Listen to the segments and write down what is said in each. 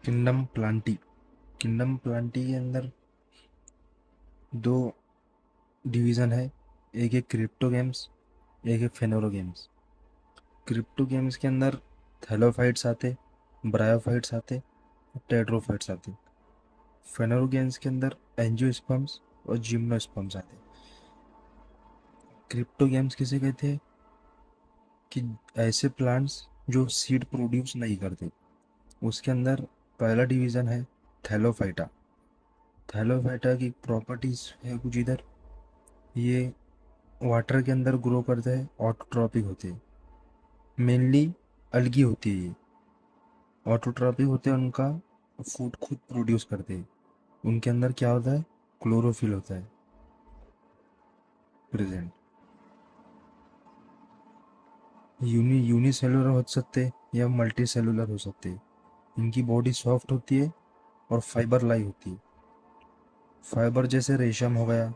Kingdom Plantae के अंदर दो डिवीज़न है। एक है क्रिप्टो गेम्स, एक है फेनोरो गेम्स। क्रिप्टो गेम्स के अंदर थैलोफाइट्स आते, ब्रायोफाइट्स आते, टेट्रोफाइट्स आते। फेनोरो गेम्स के अंदर एंजियोस्पर्म्स और जिम्नोस्पर्म्स आते। क्रिप्टो गेम्स किसे कहते हैं कि ऐसे प्लांट्स जो सीड प्रोड्यूस नहीं करते। उसके अंदर पहला डिवीज़न है थैलोफाइटा। थैलोफाइटा की प्रॉपर्टीज है कुछ इधर। ये वाटर के अंदर ग्रो करते हैं, ऑटोट्रॉपिक होते हैं, मेनली अलगी होती है ये। ऑटोट्रॉपिक होते हैं, उनका फूड खुद प्रोड्यूस करते हैं। उनके अंदर क्या होता है, क्लोरोफिल होता है प्रेजेंट। यूनिसेलुलर हो सकते हैं या मल्टी सेलुलर हो सकते हैं। इनकी बॉडी सॉफ्ट होती है और फाइबर लाई होती है। फाइबर जैसे रेशम हो गया,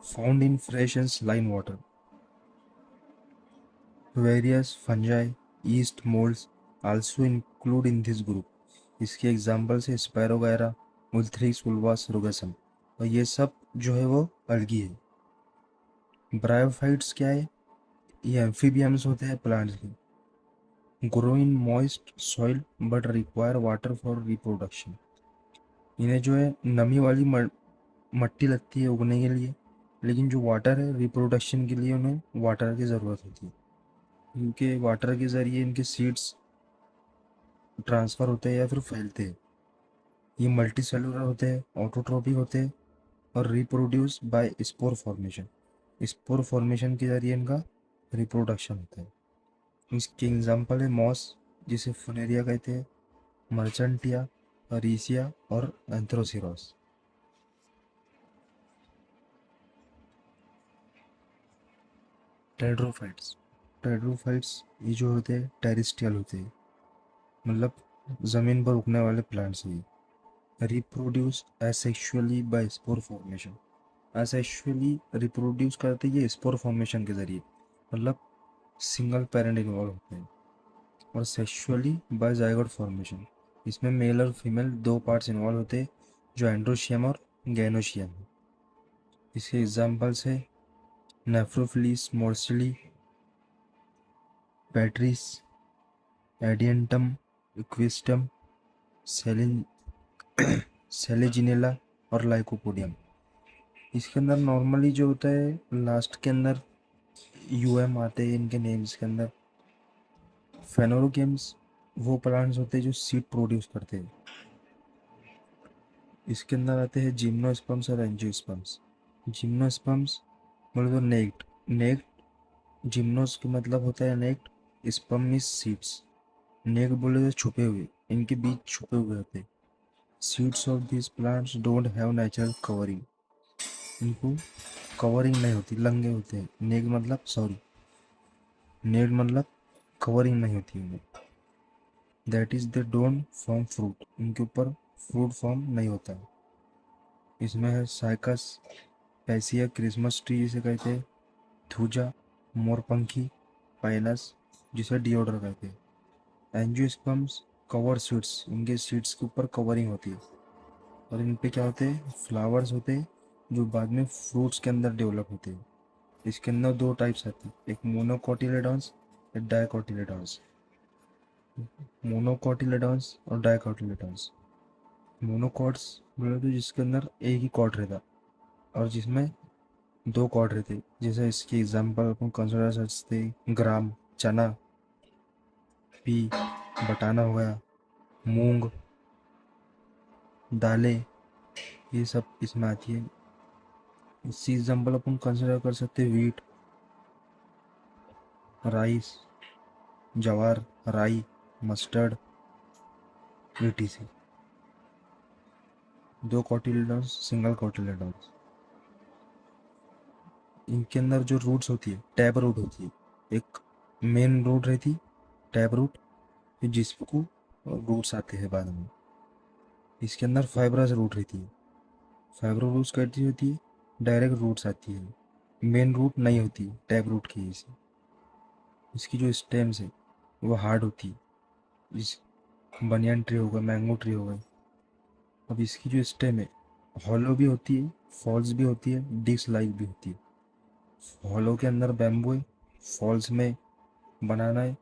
found in fresh and line water. Various fungi, east moulds also include in this group. इसके एग्जाम्पल्स है स्पैरोगैरा, मुल्थ्रिक्स वुल्वास रुगसम। और ये सब जो है वो अलगी है। ब्रायोफाइट्स क्या है, ये एम्फीबियम्स होते हैं प्लांट्स के। Grow in moist soil but require water for reproduction. इन्हें जो है नमी वाली मट्टी लगती है उगने के लिए, लेकिन जो वाटर है रिप्रोडक्शन के लिए उन्हें वाटर की ज़रूरत होती है। क्योंकि वाटर के ज़रिए इनके सीड्स ट्रांसफ़र होते हैं या फिर फैलते हैं। ये मल्टी सेलुलर होते हैं, ऑटोट्रॉपिक होते हैं और reproduce by spore formation. Spore formation के जरिए इनका रिप्रोडक्शन होता है। इसके एग्जाम्पल है मॉस, जिसे फुनेरिया कहते हैं, मर्चेंटिया, अरीसिया और एंथ्रोसिरोस। टेट्रोफाइट्स टेट्रोफाइट्स ये जो होते हैं टेरिस्ट्रियल होते हैं, मतलब ज़मीन पर उगने वाले प्लांट्स हैं। Reproduce asexually by spore formation. Asexually reproduce करते ये स्पोर फॉर्मेशन के जरिए, मतलब सिंगल पेरेंट इन्वॉल्व होते हैं। और सेक्सुअली बाय जाइगोट फॉर्मेशन, इसमें मेल और फीमेल दो पार्ट्स इन्वॉल्व होते हैं, जो एंड्रोशियम और गैनोशियम है। इसके एग्जाम्पल्स है नेफ्रोफिलिस मोर्सिली, Patrice, Adiantum, equisetum, salient Selaginella और लाइकोपोडियम। इसके अंदर नॉर्मली जो होता है लास्ट के अंदर यूएम आते हैं इनके नेम्स के अंदर। फेनोरोगेम्स वो प्लांट्स होते हैं जो सीड प्रोड्यूस करते हैं। इसके अंदर आते हैं जिम्नोस्पर्म्स और एंजियोस्पर्म्स। जिम्नोस्पर्म्स मतलब तो नेक्ट नेक्ट जिम्नोस का मतलब होता है naked, sperm is seeds. Naked बोले तो छुपे हुए, इनके बीज छुपे हुए होते हैं। Seeds of this plants don't have natural covering. इनको कवरिंग नहीं होती, लंगे होते हैं। नेक्ट मतलब कवरिंग नहीं होती उन्हें। That is they don't form fruit, इनके ऊपर फ्रूट फॉर्म नहीं होता है। इसमें है साइकस, पैसिया क्रिसमस ट्री जिसे कहते हैं, थूजा, मोरपंखी, पाइनस जिसे डिओडर कहते हैं। एंजियोस्पर्म्स कवर सीड्स, इनके सीड्स के ऊपर कवरिंग होती है और इन पे क्या होते हैं, फ्लावर्स होते हैं जो बाद में फ्रूट्स के अंदर डेवलप होते हैं। इसके अंदर दो टाइप्स आती है, एक मोनोकोटिलेडॉन्स, एक डाइकोटिलेडॉन्स। मोनोकोटिलेडॉन्स और डाइकोटिलेडॉन्स। मोनोकॉट्स बोले तो जिसके अंदर एक ही कॉट रहता और जिसमें दो कॉर्ड रहते, जैसे इसकी एग्जांपल अपन कंसिडर कर सकते, ग्राम, चना, पी, बटाना हो गया, मूंग, दालें, ये सब इसमें आती है। इसी एग्जांपल अपन कंसिडर कर सकते वीट, राइस, जवार, राई, मस्टर्ड, etc। दो कॉटिलेडॉन्स, सिंगल कॉटिलेडॉन्स। इनके अंदर जो रूट्स होती है टैब रूट होती है। एक मेन रूट रहती टैब रूट, जिसको रूट्स आते हैं बाद में। इसके अंदर फाइब्रस रूट रहती है। फाइब्रो रूट्स कैसी होती है, डायरेक्ट रूट्स आती है, मेन रूट नहीं होती टैब रूट की जैसे। इसकी जो स्टेम्स है वो हार्ड होती है। इस बनियन ट्री हो गया, मैंगो ट्री हो गए। अब इसकी जो स्टेम है हॉलो भी होती है, फॉल्स भी होती है, डिस्क लाइक भी होती है। हॉलो के अंदर बैम्बू है, फॉल्स में बनाना है।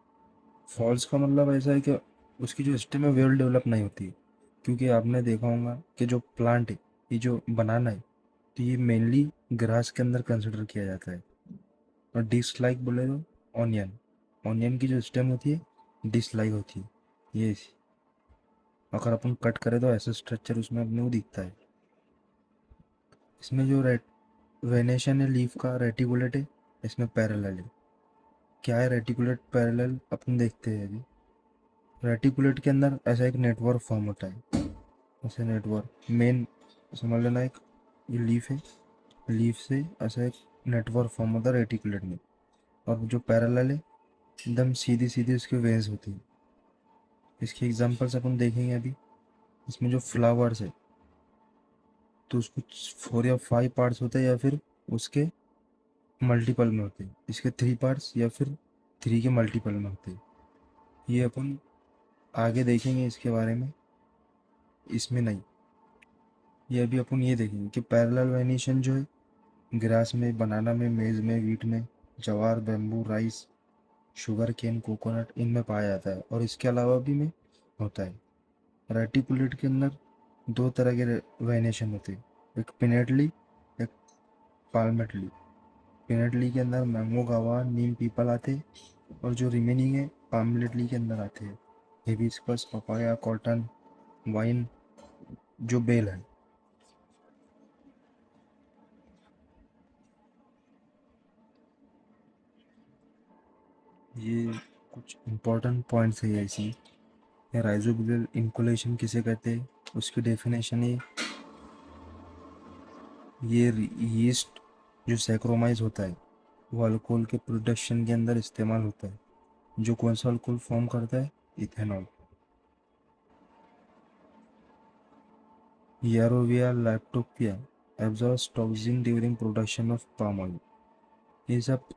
फॉल्स का मतलब ऐसा है कि उसकी जो स्टेम है वेल डेवलप नहीं होती है, क्योंकि आपने देखा होगा कि जो प्लांट है, ये जो बनाना है, तो ये मेनली ग्रास के अंदर कंसिडर किया जाता है। और डिस्क लाइक बोले तो ऑनियन, ऑनियन की जो स्टेम होती है डिस्क लाइक होती है। ये अगर अपन कट करें तो ऐसा स्ट्रक्चर उसमें अपने को दिखता है। इसमें जो रेट वेनेशन है लीफ का रेटिकुलेट है, इसमें पैरेलल है। क्या है रेटिकुलेट पैरेलल, अपन देखते हैं अभी। रेटिकुलेट के अंदर ऐसा एक नेटवर्क फॉर्म होता है, ऐसे नेटवर्क मेन समझ लेना। एक ये लीफ है, लीफ से ऐसा एक नेटवर्क फॉर्म होता है रेटिकुलेट में। और जो पैरेलल है एकदम सीधी सीधी उसकी वेन्स होती है। इसकी एग्जांपल्स अपन देखेंगे अभी। इसमें जो फ्लावर्स है तो उसको 4 या 5 पार्ट्स होते हैं, या फिर उसके मल्टीपल में होते हैं। इसके 3 पार्ट्स या फिर 3 के मल्टीपल में होते हैं। ये अपन आगे देखेंगे इसके बारे में, इसमें नहीं। ये अभी अपन ये देखेंगे कि पैरेलल वेनेशन जो है ग्रास में, बनाना में, मेज में, वीट में, जवार, bamboo, rice, sugarcane, coconut, इनमें पाया जाता है। और इसके अलावा भी में होता है। रेटिकुलेट के अंदर 2 तरह के वेनेशन होते हैं, एक पिनेटली, एक पाल्मेटली। पिनेटली के अंदर मैंगो, गावा, नीम, पीपल आते हैं, और जो रिमेनिंग है पाल्मेटली के अंदर आते हैं हिबिस्कस, पपाया, कॉटन, वाइन, जो बेल है। ये कुछ इम्पोर्टेंट पॉइंट्स है ऐसी। राइजोबियल इंकुलेशन किसे कहते हैं, उसकी डेफिनेशन है ये यीस्ट जो सैक्रोमाइज होता है वो अल्कोहल के प्रोडक्शन के अंदर इस्तेमाल होता है। जो कौन सा अल्कोहल फॉर्म करता है, इथेनॉल। यारोविया लैक्टोपिया absorbs toxin during production of palm oil. ये सब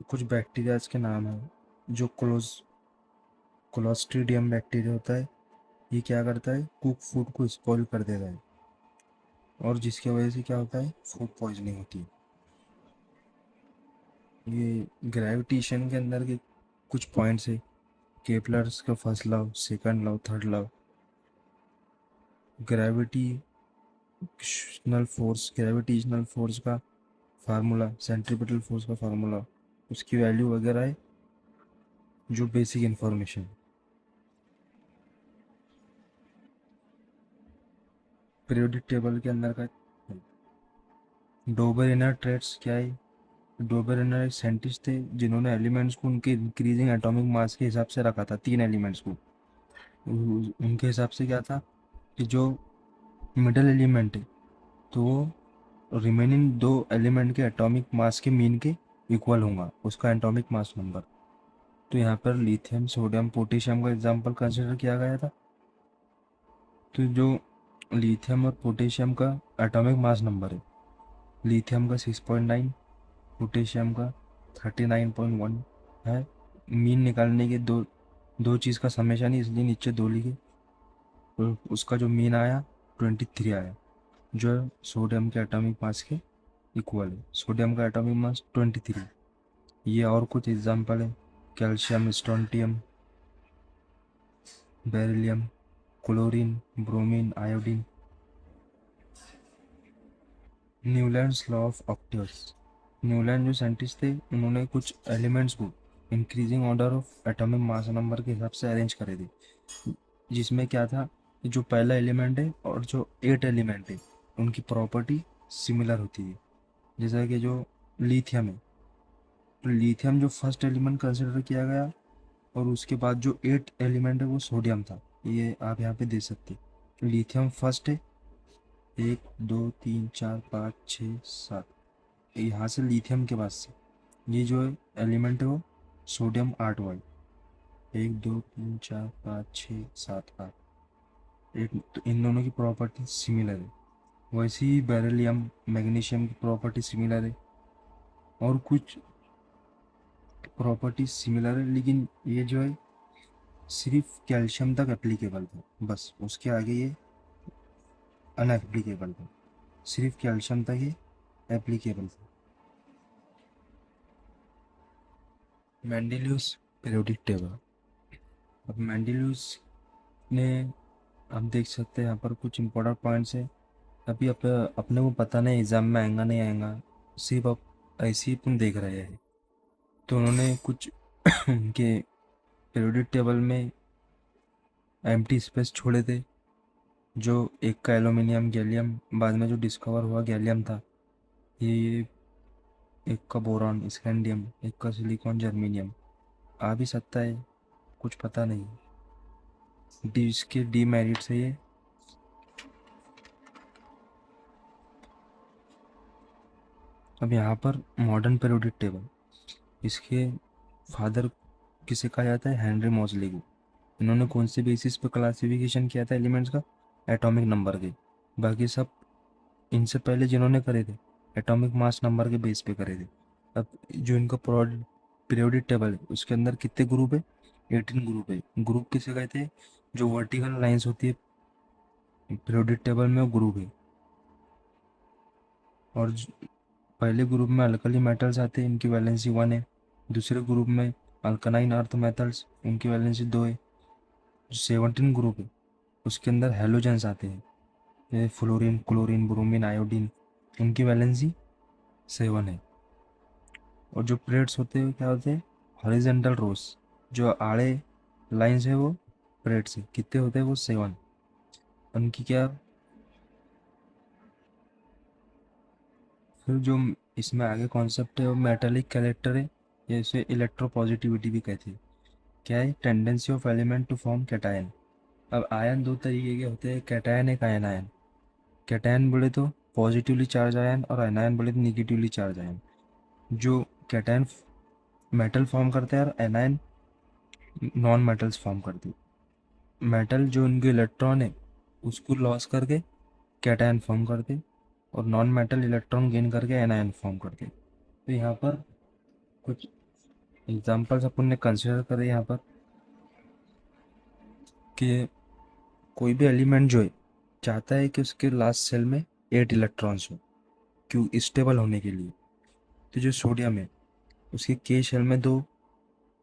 कुछ बैक्टीरियाज के नाम हैं। जो क्लोस्ट्रीडियम बैक्टीरिया होता है, ये क्या करता है, कुक फूड को स्पॉइल कर देता है, और जिसकी वजह से क्या होता है, फूड पॉइजनिंग होती है। ये ग्रेविटेशन के अंदर के कुछ पॉइंट्स है। केपलर्स का first love, second love, third love. Gravitational force का फार्मूला, सेंट्रीपिटल फोर्स का फार्मूला, उसकी वैल्यू वगैरह है जो बेसिक इंफॉर्मेशन। पीरियोडिक टेबल के अंदर का डोबर इनर ट्रेड्स क्या है। डोबर इनर एक साइंटिस्ट थे जिन्होंने एलिमेंट्स को उनके इंक्रीजिंग एटॉमिक मास के हिसाब से रखा था, 3 एलिमेंट्स को। उनके हिसाब से क्या था कि जो मिडल एलिमेंट है तो वो रिमेनिंग 2 एलिमेंट के एटॉमिक मास के मीन के इक्वल होगा, उसका एटॉमिक मास नंबर। तो यहाँ पर लिथियम, सोडियम, पोटेशियम का एग्जाम्पल कंसिडर किया गया था। तो जो लिथियम और पोटेशियम का एटॉमिक मास नंबर है, लिथियम का 6.9, पोटेशियम का 39.1 है। मीन निकालने के दो दो चीज़ का समेशन है, इसलिए नीचे 2 लिखे। तो उसका जो मीन आया 23 आया, जो है सोडियम के एटॉमिक मास के इक्वल है। सोडियम का एटॉमिक मास 23। ये और कुछ एग्जाम्पल है, calcium, strontium, beryllium, chlorine, bromine, iodine. Newlands law of octaves. Newland जो साइंटिस्ट थे उन्होंने कुछ एलिमेंट्स को increasing order of atomic mass number के हिसाब से अरेंज करे थे, जिसमें क्या था कि जो पहला एलिमेंट है और जो 8 एलिमेंट है उनकी प्रॉपर्टी सिमिलर होती है। जैसा कि जो लिथियम है, तो लिथियम जो फर्स्ट एलिमेंट कंसिडर किया गया, और उसके बाद जो 8 एलिमेंट है वो सोडियम था। ये आप यहाँ पे दे सकते, लिथियम फर्स्ट है, 1 2 3 4 5 6 7। यहाँ से लिथियम के बाद से ये जो एलिमेंट है वो सोडियम 8 वाई, 1 2 3 4 5 6 7 8। एक तो इन दोनों की प्रॉपर्टी सिमिलर है। वैसे ही बेरिलियम, मैग्नीशियम की प्रॉपर्टी सिमिलर है, और कुछ प्रॉपर्टी सिमिलर है, लेकिन ये जो है सिर्फ कैल्शियम तक एप्लीकेबल था, बस उसके आगे ये अनएप्लीकेबल था। सिर्फ कैल्शियम तक ये एप्लीकेबल था। मेंडेलियस पीरियोडिक टेबल। अब मेंडेलियस ने, हम देख सकते हैं यहाँ पर कुछ इंपॉर्टेंट पॉइंट्स है। अभी अपने को पता नहीं एग्जाम में आएगा नहीं आएगा, सिर्फ अब ऐसे ही अपन देख रहे हैं। तो उन्होंने कुछ उनके पीरियोडिक टेबल में एम्प्टी स्पेस छोड़े थे, जो एक का एल्यूमिनियम गैलियम, बाद में जो डिस्कवर हुआ गैलियम था, ये एक का बोरॉन स्कैंडियम, एक का सिलिकॉन जर्मेनियम। आ भी सकता है, कुछ पता नहीं। डी इसके डी मेरिट्स है ये। अब यहाँ पर मॉडर्न पीरियोडिक टेबल, इसके फादर किसे कहा जाता है? हेनरी मोजली को। इन्होंने कौन से बेसिस पे क्लासिफिकेशन किया था एलिमेंट्स का? एटॉमिक नंबर के। बाकी सब इनसे पहले जिन्होंने करे थे एटॉमिक मास नंबर के बेस पे करे थे। अब जो इनका पीरियोडिक टेबल है उसके अंदर कितने ग्रुप है? 18 ग्रुप है। ग्रुप किसे कहते हैं? जो वर्टिकल लाइंस होती है पीरियोडिक टेबल में, वो ग्रुप है। और पहले ग्रुप में अल्कली मेटल्स आते हैं, इनकी वैलेंसी 1 है। दूसरे ग्रुप में अल्कनाइन अर्थ मेटल्स, उनकी वैलेंसी 2 है। जो 17 ग्रुप है उसके अंदर हेलोजेंस आते हैं, जैसे फ्लोरीन, क्लोरीन, ब्रोमीन, आयोडीन, उनकी वैलेंसी 7 है। और जो प्लेट्स होते हैं क्या होते हैं? हॉरिजेंटल रोस, जो आड़े लाइंस है वो प्लेट्स है। कितने होते हैं वो? 7। उनकी क्या, फिर जो इसमें आगे कॉन्सेप्ट है वो मेटालिक कैरेक्टर है, जैसे इलेक्ट्रोपॉजिटिविटी भी कहते हैं। क्या है? Tendency of element to form cation. अब आयन दो तरीके के होते हैं, कैटायन एक आयन आयन। कैटायन बोले तो पॉजिटिवली चार्ज आयन, और आयन बोले तो निगेटिवली चार्ज आयन। जो कैटायन मेटल फॉर्म करते हैं और एनायन नॉन मेटल्स फॉर्म करते हैं। मेटल जो उनके इलेक्ट्रॉन है उसको लॉस करके कैटायन फॉर्म करते, और नॉन मेटल इलेक्ट्रॉन गेन करके एनायन फॉर्म करते। तो यहाँ पर कुछ एग्जांपल्स अपन ने कंसिडर करे यहाँ पर, कि कोई भी एलिमेंट जो है चाहता है कि उसके लास्ट सेल में 8 इलेक्ट्रॉन्स हो, क्यों? स्टेबल होने के लिए। तो जो सोडियम है उसके के शेल में 2,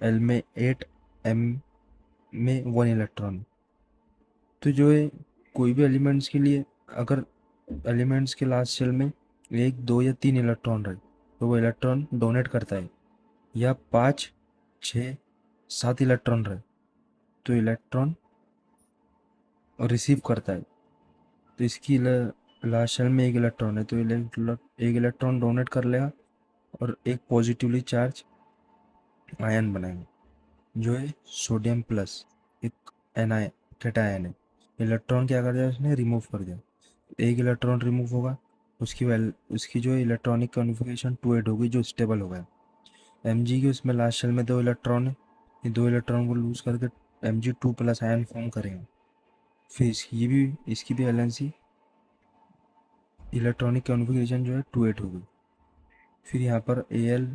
एल में 8, एम में 1 इलेक्ट्रॉन। तो जो है कोई भी एलिमेंट्स के लिए, अगर एलिमेंट्स के लास्ट शेल में 1, 2 या 3 इलेक्ट्रॉन रहे तो वो इलेक्ट्रॉन डोनेट करता है, या 5, 6, 7 इलेक्ट्रॉन रहे तो इलेक्ट्रॉन रिसीव करता है। तो इसकी लास्ट शेल में 1 इलेक्ट्रॉन है तो एक इलेक्ट्रॉन डोनेट कर लेगा और एक पॉजिटिवली चार्ज आयन बनाएगा, जो है सोडियम प्लस, एक एनायन कैटायन है। इलेक्ट्रॉन क्या कर दिया उसने? रिमूव कर दिया। एक इलेक्ट्रॉन रिमूव होगा, उसकी जो इलेक्ट्रॉनिक कॉन्फ़िगरेशन 2 8 होगी, जो स्टेबल हो गया। Mg की उसमें लास्ट शेल में 2 इलेक्ट्रॉन है, ये 2 इलेक्ट्रॉन को लूज करके Mg2+ आयन फॉर्म करेगा। फिर इसकी भी वैलेंसी इलेक्ट्रॉनिक कॉन्फ़िगरेशन जो है 2 8 होगी। फिर यहाँ पर Al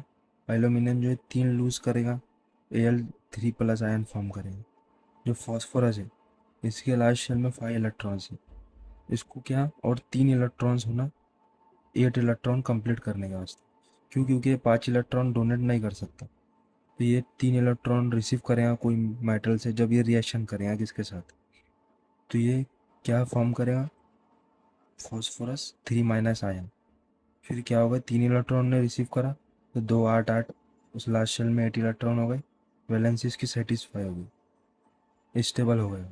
एल्यूमिनियम जो है 3 लूज करेगा, Al3+ आयन फॉर्म करेगा। जो फॉस्फोरस है इसके लास्ट शेल में 5 इलेक्ट्रॉन्स है, इसको क्या और 3 इलेक्ट्रॉन्स होना 8 इलेक्ट्रॉन कंप्लीट करने के वास्ते। क्यों? क्योंकि ये 5 इलेक्ट्रॉन डोनेट नहीं कर सकता, तो ये 3 इलेक्ट्रॉन रिसीव करेगा कोई मेटल से, जब ये रिएक्शन करेगा किसके साथ, तो ये क्या फॉर्म करेगा? Phosphorus 3- ion. फिर क्या होगा? 3 इलेक्ट्रॉन ने रिसीव करा तो 2 8 8, उस लास्ट शेल में 8 इलेक्ट्रॉन हो गए, वैलेंसी इसकी सेटिस्फाई हो गई, स्टेबल हो गया।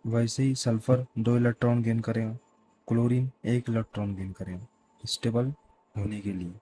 वैसे ही सल्फर 2 इलेक्ट्रॉन गेन करेगा, क्लोरीन 1 इलेक्ट्रॉन गेन करेगा स्टेबल होने के लिए।